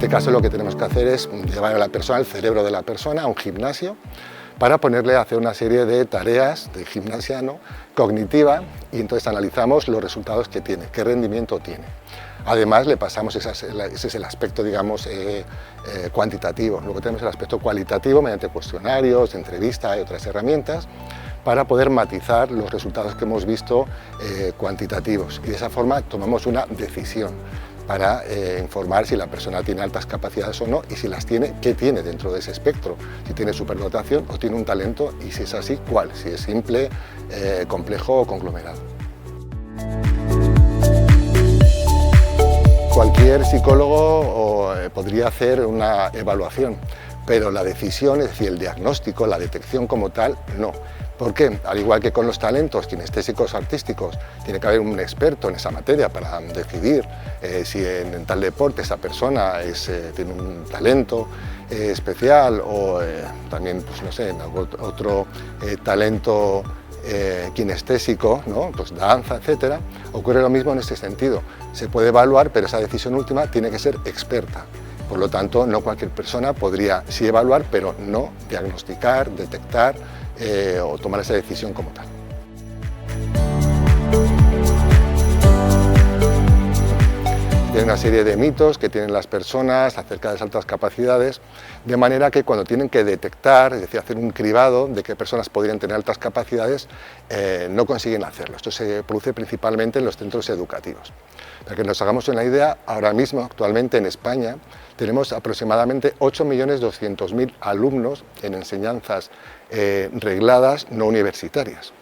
caso lo que tenemos que hacer es llevar a la persona, al cerebro de la persona, a un gimnasio para ponerle a hacer una serie de tareas de gimnasia, ¿no?, cognitiva, y entonces analizamos los resultados que tiene, qué rendimiento tiene. Además le pasamos, ese es el aspecto, digamos, cuantitativo. Luego tenemos el aspecto cualitativo mediante cuestionarios, entrevistas y otras herramientas para poder matizar los resultados que hemos visto cuantitativos, y de esa forma tomamos una decisión para informar si la persona tiene altas capacidades o no, y si las tiene, qué tiene dentro de ese espectro, si tiene superdotación o tiene un talento, y si es así, cuál, si es simple, complejo o conglomerado. Cualquier psicólogo podría hacer una evaluación, pero la decisión, es decir, el diagnóstico, la detección como tal, no. ¿Por qué? Al igual que con los talentos kinestésicos artísticos, tiene que haber un experto en esa materia para decidir si en tal deporte esa persona tiene un talento especial o también, pues no sé, en otro talento kinestésico, ¿no?, pues danza, etcétera. Ocurre lo mismo en este sentido. Se puede evaluar, pero esa decisión última tiene que ser experta. Por lo tanto, no cualquier persona podría sí evaluar, pero no diagnosticar, detectar o tomar esa decisión como tal. Hay una serie de mitos que tienen las personas acerca de las altas capacidades, de manera que cuando tienen que detectar, es decir, hacer un cribado de qué personas podrían tener altas capacidades, no consiguen hacerlo. Esto se produce principalmente en los centros educativos. Para que nos hagamos una idea, ahora mismo, actualmente en España, tenemos aproximadamente 8.200.000 alumnos en enseñanzas regladas no universitarias.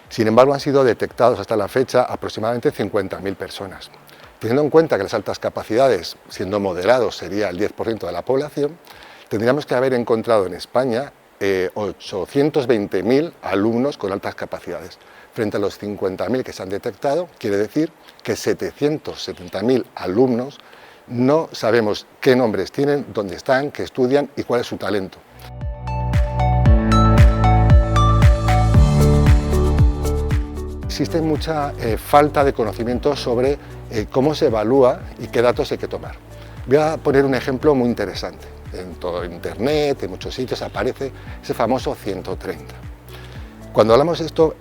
Sin embargo, han sido detectados hasta la fecha aproximadamente 50.000 personas. Teniendo en cuenta que las altas capacidades, siendo moderados, sería el 10% de la población, tendríamos que haber encontrado en España 820.000 alumnos con altas capacidades. Frente a los 50.000 que se han detectado, quiere decir que 770.000 alumnos no sabemos qué nombres tienen, dónde están, qué estudian y cuál es su talento. Existe mucha falta de conocimiento sobre cómo se evalúa y qué datos hay que tomar. Voy a poner un ejemplo muy interesante. En todo Internet, en muchos sitios aparece ese famoso 130. Cuando hablamos de esto,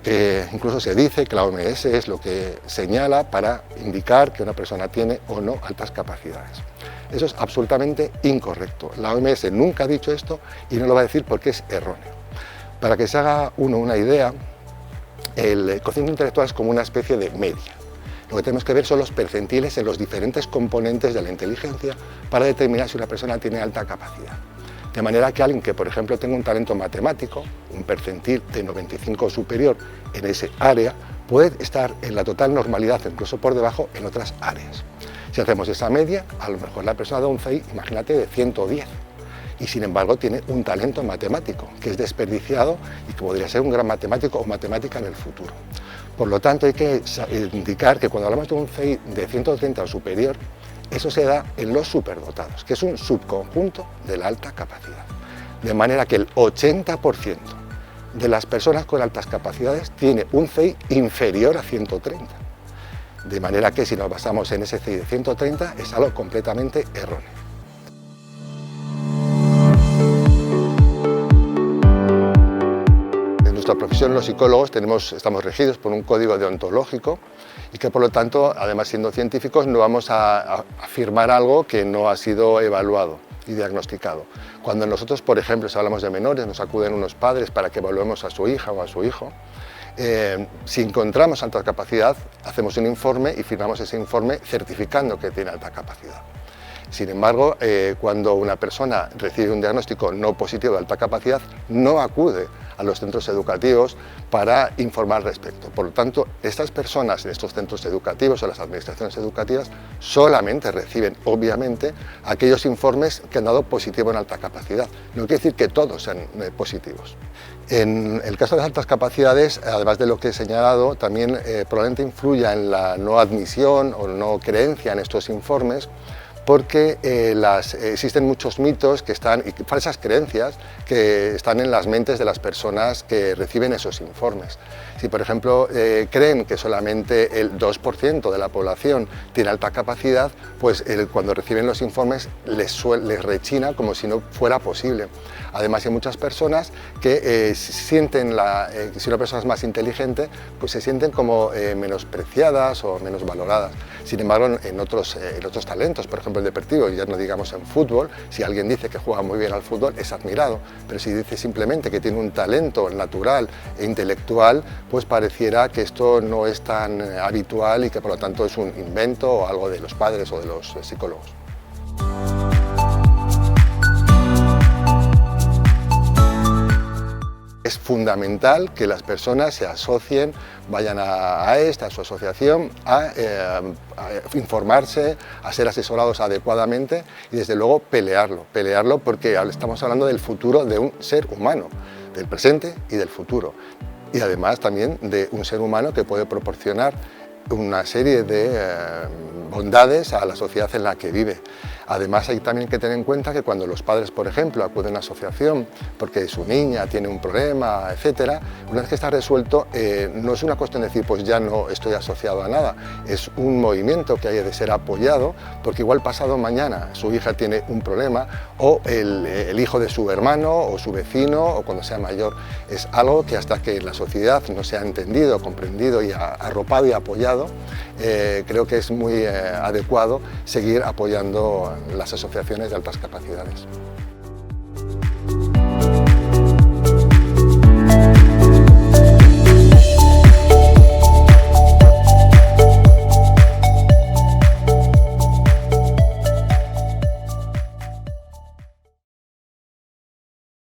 incluso se dice que la OMS es lo que señala para indicar que una persona tiene o no altas capacidades. Eso es absolutamente incorrecto. La OMS nunca ha dicho esto y no lo va a decir porque es erróneo. Para que se haga uno una idea, el cociente intelectual es como una especie de media. Lo que tenemos que ver son los percentiles en los diferentes componentes de la inteligencia para determinar si una persona tiene alta capacidad. De manera que alguien que, por ejemplo, tenga un talento matemático, un percentil de 95 o superior en ese área, puede estar en la total normalidad, incluso por debajo, en otras áreas. Si hacemos esa media, a lo mejor la persona da un CI, imagínate, de 110. Y sin embargo tiene un talento matemático que es desperdiciado y que podría ser un gran matemático o matemática en el futuro. Por lo tanto, hay que indicar que cuando hablamos de un CI de 130 o superior, eso se da en los superdotados, que es un subconjunto de la alta capacidad. De manera que el 80% de las personas con altas capacidades tiene un CI inferior a 130. De manera que si nos basamos en ese CI de 130 es algo completamente erróneo. En nuestra profesión, los psicólogos, estamos regidos por un código deontológico y que por lo tanto, además siendo científicos, no vamos a afirmar algo que no ha sido evaluado y diagnosticado. Cuando nosotros, por ejemplo, si hablamos de menores, nos acuden unos padres para que evaluemos a su hija o a su hijo, si encontramos alta capacidad, hacemos un informe y firmamos ese informe certificando que tiene alta capacidad. Sin embargo, cuando una persona recibe un diagnóstico no positivo de alta capacidad, no acude a los centros educativos para informar al respecto. Por lo tanto, estas personas en estos centros educativos o las administraciones educativas solamente reciben, obviamente, aquellos informes que han dado positivo en alta capacidad. No quiere decir que todos sean positivos. En el caso de las altas capacidades, además de lo que he señalado, también probablemente influya en la no admisión o no creencia en estos informes, porque existen muchos mitos y falsas creencias que están en las mentes de las personas que reciben esos informes. Si, por ejemplo, creen que solamente el 2% de la población tiene alta capacidad, pues cuando reciben los informes les rechina como si no fuera posible. Además, hay muchas personas que sienten, si una persona es más inteligente, pues se sienten como menospreciadas o menos valoradas. Sin embargo, en otros talentos, por ejemplo el deportivo, ya no digamos en fútbol, si alguien dice que juega muy bien al fútbol es admirado, pero si dice simplemente que tiene un talento natural e intelectual, pues pareciera que esto no es tan habitual y que por lo tanto es un invento o algo de los padres o de los psicólogos. Es fundamental que las personas se asocien, vayan a su asociación, a informarse, a ser asesorados adecuadamente y desde luego pelearlo porque estamos hablando del futuro de un ser humano, del presente y del futuro. Y además también de un ser humano que puede proporcionar una serie de bondades a la sociedad en la que vive. Además hay también que tener en cuenta que cuando los padres, por ejemplo, acuden a una asociación porque su niña tiene un problema, etcétera, una vez que está resuelto, no es una cuestión de decir pues ya no estoy asociado a nada, es un movimiento que hay de ser apoyado porque igual pasado mañana su hija tiene un problema o el hijo de su hermano o su vecino o cuando sea mayor. Es algo que hasta que la sociedad no sea entendido, comprendido y arropado y apoyado, creo que es muy adecuado seguir apoyando las asociaciones de altas capacidades.